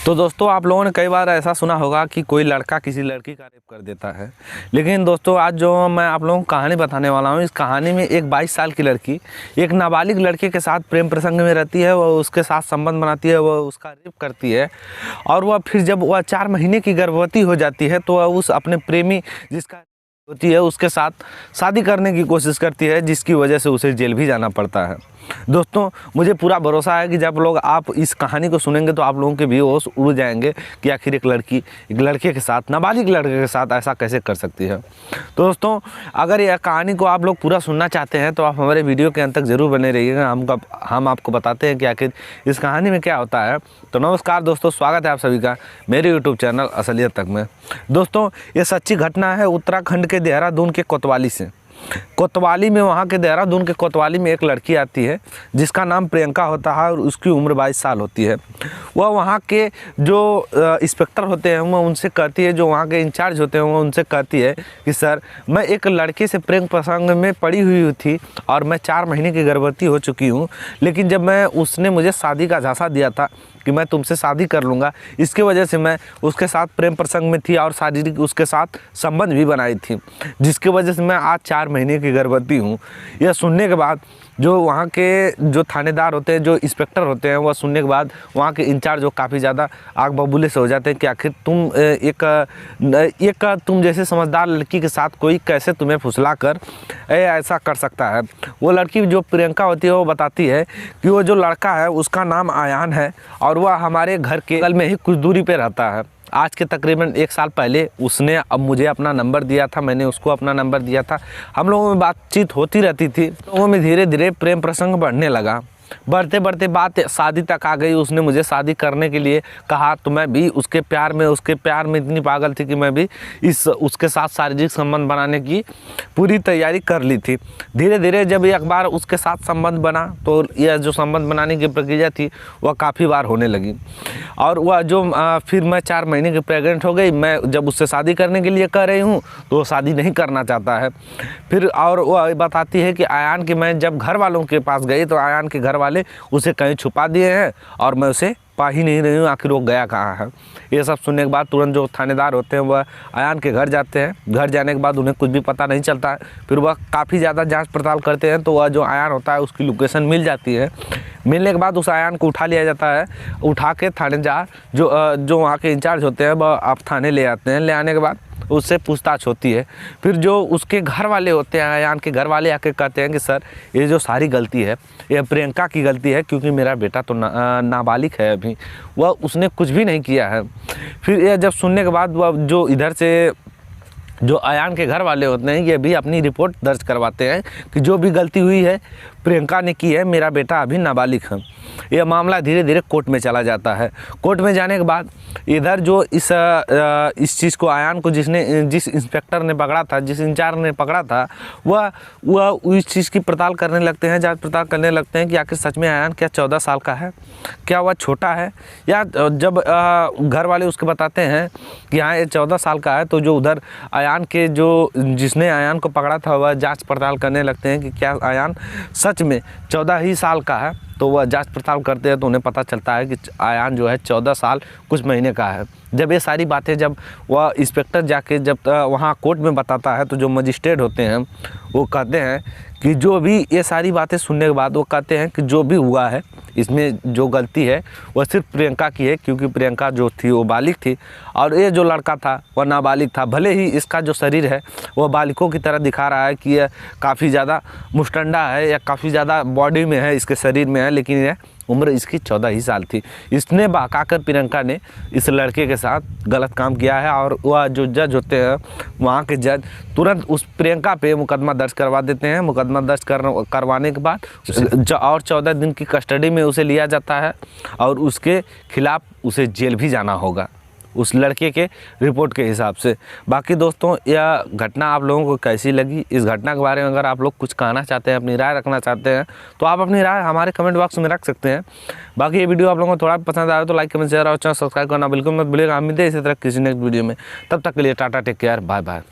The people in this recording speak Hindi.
तो दोस्तों आप लोगों ने कई बार ऐसा सुना होगा कि कोई लड़का किसी लड़की का रेप कर देता है। लेकिन दोस्तों आज जो मैं आप लोगों को कहानी बताने वाला हूँ, इस कहानी में एक 22 साल की लड़की एक नाबालिग लड़के के साथ प्रेम प्रसंग में रहती है। वह उसके साथ संबंध बनाती है, वह उसका रेप करती है और वह फिर जब वह 4 महीने की गर्भवती हो जाती है तो वह उस अपने प्रेमी जिसका होती है उसके साथ शादी करने की कोशिश करती है, जिसकी वजह से उसे जेल भी जाना पड़ता है। दोस्तों मुझे पूरा भरोसा है कि जब लोग आप इस कहानी को सुनेंगे तो आप लोगों के भी होश उड़ जाएंगे कि आखिर एक लड़की एक लड़के के साथ, नाबालिग लड़के के साथ ऐसा कैसे कर सकती है। तो दोस्तों अगर यह कहानी को आप लोग पूरा सुनना चाहते हैं तो आप हमारे वीडियो के अंत तक ज़रूर बने रहिएगा। हम आपको बताते हैं कि आखिर इस कहानी में क्या होता है। तो नमस्कार दोस्तों, स्वागत है आप सभी का मेरे यूट्यूब चैनल असलियत तक में। दोस्तों ये सच्ची घटना है उत्तराखंड के देहरादून के कोतवाली से। कोतवाली में, वहाँ के देहरादून के कोतवाली में एक लड़की आती है जिसका नाम प्रियंका होता है और उसकी उम्र 22 साल होती है। वह वहाँ के जो इंस्पेक्टर होते हैं वह उनसे कहती है, जो वहाँ के इंचार्ज होते हैं वह उनसे कहती है कि सर मैं एक लड़के से प्रेम प्रसंग में पड़ी हुई थी और मैं 4 महीने की गर्भवती हो चुकी हूँ, लेकिन जब उसने मुझे शादी का झांसा दिया था कि मैं तुमसे शादी कर लूँगा, इसके वजह से मैं उसके साथ प्रेम प्रसंग में थी और शारीरिक उसके साथ संबंध भी बनाई थी, जिसकी वजह से मैं आज 4 महीने की गर्भवती हूँ। यह सुनने के बाद जो वहाँ के जो थानेदार होते हैं, जो इंस्पेक्टर होते हैं, वह सुनने के बाद वहाँ के इंचार्ज वो काफ़ी ज़्यादा आग बबूले से हो जाते हैं कि आखिर तुम एक तुम जैसे समझदार लड़की के साथ कोई कैसे तुम्हें फुसला कर ऐसा कर सकता है। वो लड़की जो प्रियंका होती है वो बताती है कि वो जो लड़का है उसका नाम आयान है और वह हमारे घर के बगल में ही कुछ दूरी पे रहता है। आज के तकरीबन 1 साल पहले उसने अब मुझे अपना नंबर दिया था, मैंने उसको अपना नंबर दिया था। हम लोगों में बातचीत होती रहती थी, लोगों में धीरे धीरे प्रेम प्रसंग बढ़ने लगा। बढ़ते बढ़ते बात शादी तक आ गई। उसने मुझे शादी करने के लिए कहा तो मैं भी उसके प्यार में इतनी पागल थी कि मैं भी उसके साथ शारीरिक संबंध बनाने की पूरी तैयारी कर ली थी। धीरे धीरे जब एक बार उसके साथ संबंध बना तो यह जो संबंध बनाने की प्रक्रिया थी वह काफ़ी बार होने लगी और वह जो फिर मैं 4 महीने की प्रेग्नेंट हो गई। मैं जब उससे शादी करने के लिए कह रही हूँ तो वो शादी नहीं करना चाहता है। फिर और वह बताती है कि आयान की मैं जब घर वालों के पास गई तो आयान के घर वाले उसे कहीं छुपा दिए हैं और मैं उसे पा ही नहीं रही हूँ, आखिर वो गया कहाँ है। ये सब सुनने के बाद तुरंत जो थानेदार होते हैं वह आयान के घर जाते हैं। घर जाने के बाद उन्हें कुछ भी पता नहीं चलता है। फिर वह काफ़ी ज़्यादा जांच पड़ताल करते हैं तो वह जो आयान होता है उसकी लोकेशन मिल जाती है। मिलने के बाद उस आयान को उठा लिया जाता है। उठा के थानेदार जो वहाँ के इंचार्ज होते हैं वह आप थाने ले आते हैं। ले आने के बाद उससे पूछताछ होती है। फिर जो उसके घर वाले होते हैं, आयान के घर वाले आके कहते हैं कि सर ये जो सारी गलती है ये प्रियंका की गलती है, क्योंकि मेरा बेटा तो नाबालिग है, अभी वह उसने कुछ भी नहीं किया है। फिर यह जब सुनने के बाद वह जो इधर से जो आयान के घर वाले होते हैं ये भी अपनी रिपोर्ट दर्ज करवाते हैं कि जो भी गलती हुई है प्रियंका ने की है, मेरा बेटा अभी नाबालिग है। यह मामला धीरे धीरे कोर्ट में चला जाता है। कोर्ट में जाने के बाद इधर जो इस चीज़ को आयान को जिस इंस्पेक्टर ने पकड़ा था, जिस इंचार्ज ने पकड़ा था, वह इस चीज़ की पड़ताल करने लगते हैं, जांच पड़ताल करने लगते हैं कि आखिर सच में आयान क्या 14 साल का है, क्या वह छोटा है, या जब घर वाले उसके बताते हैं कि हाँ ये 14 साल का है तो जो उधर आयान के जिसने आयान को पकड़ा था वह जांच पड़ताल करने लगते हैं कि क्या आयान सच में 14 ही साल का है। तो वह जांच पड़ताल करते हैं तो उन्हें पता चलता है कि आयान जो है 14 साल कुछ महीने का है। जब ये सारी बातें जब वह इंस्पेक्टर जाके जब वहाँ कोर्ट में बताता है तो जो मजिस्ट्रेट होते हैं वो कहते हैं कि जो भी ये सारी बातें सुनने के बाद वो कहते हैं कि जो भी हुआ है इसमें जो गलती है वह सिर्फ प्रियंका की है, क्योंकि प्रियंका जो थी वो बालिग थी और ये जो लड़का था वह नाबालिग था। भले ही इसका जो शरीर है वह बालिगों की तरह दिखा रहा है कि यह काफ़ी ज़्यादा मुस्टंडा है या काफ़ी ज़्यादा बॉडी में है, इसके शरीर में है, लेकिन यह उम्र इसकी 14 ही साल थी। इसने बहकाकर प्रियंका ने इस लड़के के साथ गलत काम किया है और वह जो जज होते हैं वहाँ के जज तुरंत उस प्रियंका पे मुकदमा दर्ज करवा देते हैं। मुकदमा दर्ज करवाने के बाद और 14 दिन की कस्टडी में उसे लिया जाता है और उसके खिलाफ उसे जेल भी जाना होगा उस लड़के के रिपोर्ट के हिसाब से। बाकी दोस्तों यह घटना आप लोगों को कैसी लगी, इस घटना के बारे में अगर आप लोग कुछ कहना चाहते हैं, अपनी राय रखना चाहते हैं तो आप अपनी राय हमारे कमेंट बॉक्स में रख सकते हैं। बाकी ये वीडियो आप लोगों को थोड़ा पसंद आया तो लाइक कमेंट शेयर और चैनल सब्सक्राइब करना बिल्कुल मत भूलिएगा। हम मिलते हैं इसी तरह किसी नेक्स्ट वीडियो में, तब तक के लिए tata, take care, bye bye.